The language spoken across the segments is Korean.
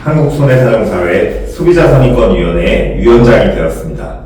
한국손해사정사회 소비자선인권위원회 위원장이 되었습니다.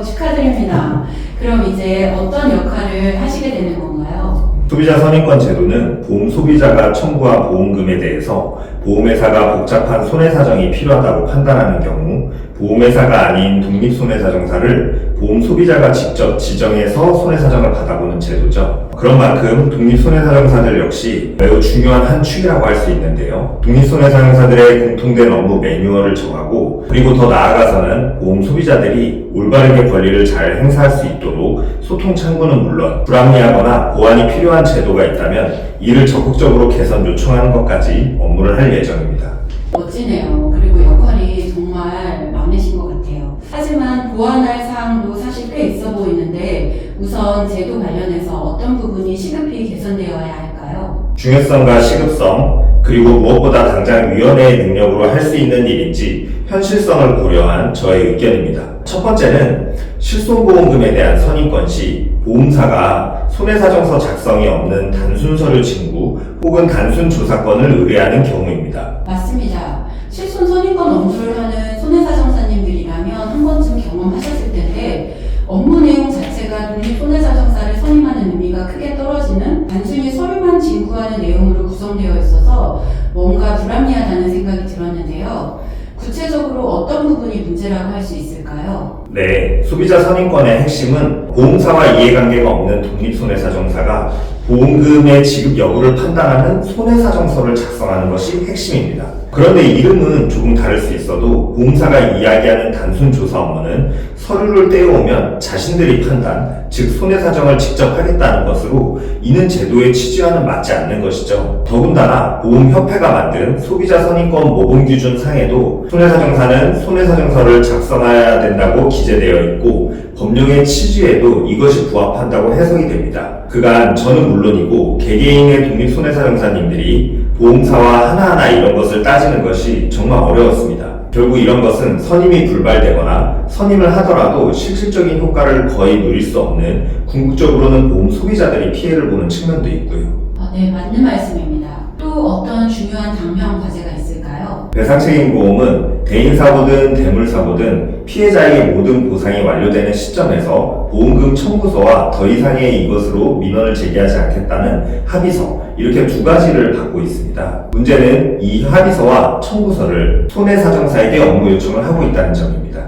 축하드립니다. 그럼 이제 어떤 역할을 하시게 되는 건가요? 소비자선인권 제도는 보험 소비자가 청구한 보험금에 대해서 보험회사가 복잡한 손해사정이 필요하다고 판단하는 경우 보험회사가 아닌 독립손해사정사를 보험 소비자가 직접 지정해서 손해사정을 받아보는 제도죠. 그런 만큼 독립손해사정사들 역시 매우 중요한 한 축이라고 할 수 있는데요. 독립손해사정사들의 공통된 업무 매뉴얼을 정하고 그리고 더 나아가서는 보험 소비자들이 올바르게 권리를 잘 행사할 수 있도록 소통 창구는 물론 불합리하거나 보완이 필요한 제도가 있다면 이를 적극적으로 개선 요청하는 것까지 업무를 할 예정입니다. 멋지네요. 그리고 역할이 정말 많으신 것 같아요. 하지만 보완할 사항도 사실 꽤 있어 보이는데 우선 제도 관련해서 어떤 부분이 시급히 개선되어야 할까요? 중요성과 시급성, 그리고 무엇보다 당장 위원회의 능력으로 할 수 있는 일인지 현실성을 고려한 저의 의견입니다. 첫 번째는 실손보험금에 대한 선임권 시 보험사가 손해사정서 작성이 없는 단순 서류 친구 혹은 단순 조사권을 의뢰하는 경우입니다. 맞습니다. 실손 선임권 업무를 하는 손해사정사님들이라면 한 번쯤 경험하셨을 텐데 업무 내용 자체가 독립손해사정사를 선임하는 의미가 크게 떨어지는 단순히 서류만 진구하는 내용으로 구성되어 있어서 뭔가 불합리하다는 생각이 들었는데요. 구체적으로 어떤 부분이 문제라고 할 수 있을까요? 네, 소비자 선임권의 핵심은 보험사와 이해관계가 없는 독립손해사정사가 보험금의 지급 여부를 판단하는 손해사정서를 작성하는 것이 핵심입니다. 그런데 이름은 조금 다를 수 있어도 보험사가 이야기하는 단순 조사 업무는 서류를 떼어오면 자신들이 판단, 즉 손해사정을 직접 하겠다는 것으로 이는 제도의 취지와는 맞지 않는 것이죠. 더군다나 보험협회가 만든 소비자 선임권 모범기준 상에도 손해사정사는 손해사정서를 작성해야 된다고 기재되어 있고 법령의 취지에도 이것이 부합한다고 해석이 됩니다. 그간 저는 물론이고 개개인의 독립손해사정사님들이 보험사와 하나하나 이런 것을 따지는 것이 정말 어려웠습니다. 결국 이런 것은 선임이 불발되거나 선임을 하더라도 실질적인 효과를 거의 누릴 수 없는 궁극적으로는 보험 소비자들이 피해를 보는 측면도 있고요. 네, 맞는 말씀입니다. 또 어떤 중요한 당면 과제가 있을까요? 배상책임보험은 대인사고든 대물사고든 피해자에게 모든 보상이 완료되는 시점에서 보험금 청구서와 더 이상의 이것으로 민원을 제기하지 않겠다는 합의서, 이렇게 두 가지를 받고 있습니다. 문제는 이 합의서와 청구서를 손해사정사에게 업무 요청을 하고 있다는 점입니다.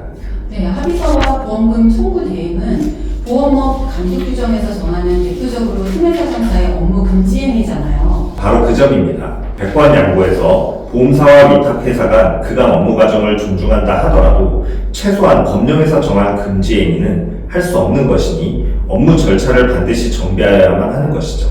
네, 합의서와 보험금 청구 대행은 보험업 감독 규정에서 정하는 대표적으로 손해사정사의 업무 금지 행위잖아요. 바로 그 점입니다. 백관양보에서 보험사와 위탁회사가 그간 업무 과정을 존중한다 하더라도 최소한 법령에서 정한 금지 행위는 할 수 없는 것이니 업무 절차를 반드시 정비하여야만 하는 것이죠.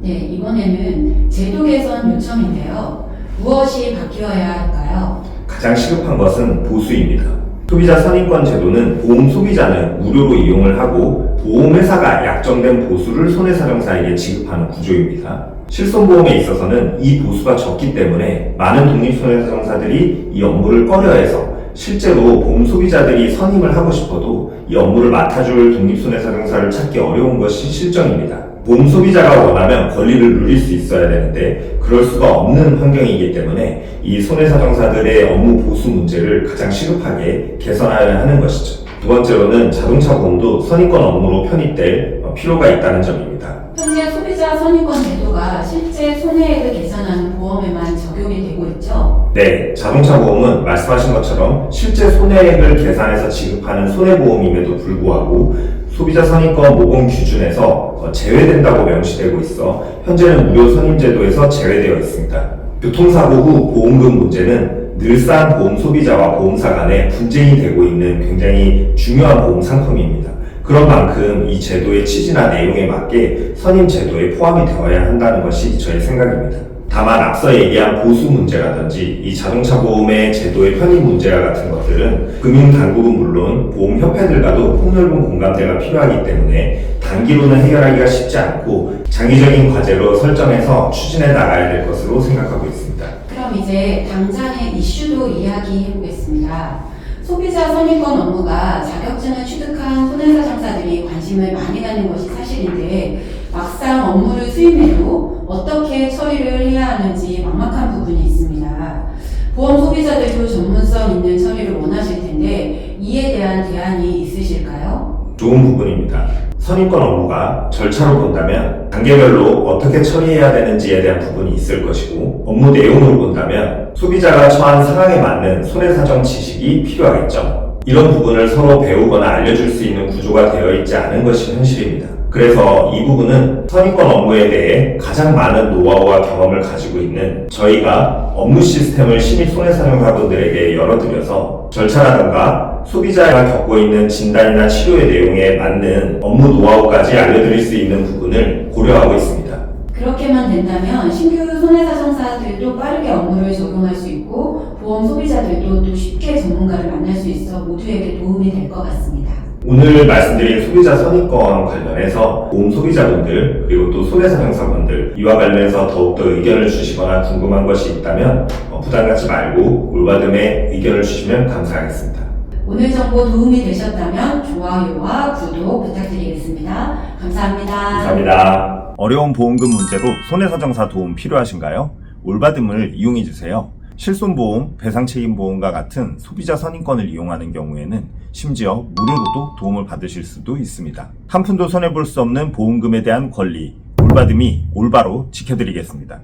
네, 이번에는 제도 개선 요청인데요. 무엇이 바뀌어야 할까요? 가장 시급한 것은 보수입니다. 소비자 선임권 제도는 보험 소비자는 무료로 이용을 하고 보험회사가 약정된 보수를 손해사정사에게 지급하는 구조입니다. 실손보험에 있어서는 이 보수가 적기 때문에 많은 독립손해사정사들이 이 업무를 꺼려해서 실제로 보험 소비자들이 선임을 하고 싶어도 이 업무를 맡아줄 독립손해사정사를 찾기 어려운 것이 실정입니다. 보험 소비자가 원하면 권리를 누릴 수 있어야 되는데 그럴 수가 없는 환경이기 때문에 이 손해사정사들의 업무 보수 문제를 가장 시급하게 개선하여야 하는 것이죠. 두 번째로는 자동차 보험도 선임권 업무로 편입될 필요가 있다는 점입니다. 현재 소비자 선임권 제도가 실제 손해액을 계산하는 보험에만 적용이 되고 있죠? 네, 자동차 보험은 말씀하신 것처럼 실제 손해액을 계산해서 지급하는 손해보험임에도 불구하고 소비자 선임권 모범 기준에서 제외된다고 명시되고 있어 현재는 무료 선임제도에서 제외되어 있습니다. 교통사고 후 보험금 문제는 늘상 보험 소비자와 보험사 간에 분쟁이 되고 있는 굉장히 중요한 보험 상품입니다. 그런 만큼 이 제도의 취지나 내용에 맞게 선임 제도에 포함이 되어야 한다는 것이 저의 생각입니다. 다만 앞서 얘기한 보수 문제라든지 이 자동차 보험의 제도의 편입 문제와 같은 것들은 금융당국은 물론 보험협회들과도 폭넓은 공감대가 필요하기 때문에 단기로는 해결하기가 쉽지 않고 장기적인 과제로 설정해서 추진해 나가야 될 것으로 생각하고 있습니다. 그럼 이제 당장의 이슈도 이야기해 보겠습니다. 소비자 선임권 업무가 자격증을 취득한 손해사정사들이 관심을 많이 갖는 것이 사실인데 막상 업무를 수임해도 어떻게 처리를 해야 하는지 막막한 부분이 있습니다. 보험 소비자들도 전문성 있는 처리를 원하실 텐데 이에 대한 대안이 있으실까요? 좋은 부분입니다. 선입권 업무가 절차로 본다면 단계별로 어떻게 처리해야 되는지에 대한 부분이 있을 것이고, 업무 내용으로 본다면 소비자가 처한 상황에 맞는 손해사정 지식이 필요하겠죠. 이런 부분을 서로 배우거나 알려줄 수 있는 구조가 되어 있지 않은 것이 현실입니다. 그래서 이 부분은 선입권 업무에 대해 가장 많은 노하우와 경험을 가지고 있는 저희가 업무 시스템을 신입 손해사정사분들에게 열어드려서 절차라든가 소비자가 겪고 있는 진단이나 치료의 내용에 맞는 업무 노하우까지 알려드릴 수 있는 부분을 고려하고 있습니다. 그렇게만 된다면 신규 손해사정사들도 빠르게 업무를 적용할 수 있고 보험 소비자들도 또 쉽게 전문가를 만날 수 있어 모두에게 도움이 될 것 같습니다. 오늘 말씀드린 소비자 선입권 관련해서 보험 소비자분들 그리고 또 손해사정사분들 이와 관련해서 더욱더 의견을 주시거나 궁금한 것이 있다면 부담 갖지 말고 올바듬에 의견을 주시면 감사하겠습니다. 오늘 정보 도움이 되셨다면 좋아요와 구독 부탁드리겠습니다. 감사합니다. 감사합니다. 어려운 보험금 문제로 손해사정사 도움 필요하신가요? 올바듬을 이용해주세요. 실손보험, 배상책임보험과 같은 소비자 선임권을 이용하는 경우에는 심지어 무료로도 도움을 받으실 수도 있습니다. 한 푼도 손해볼 수 없는 보험금에 대한 권리, 올바듬이 올바로 지켜드리겠습니다.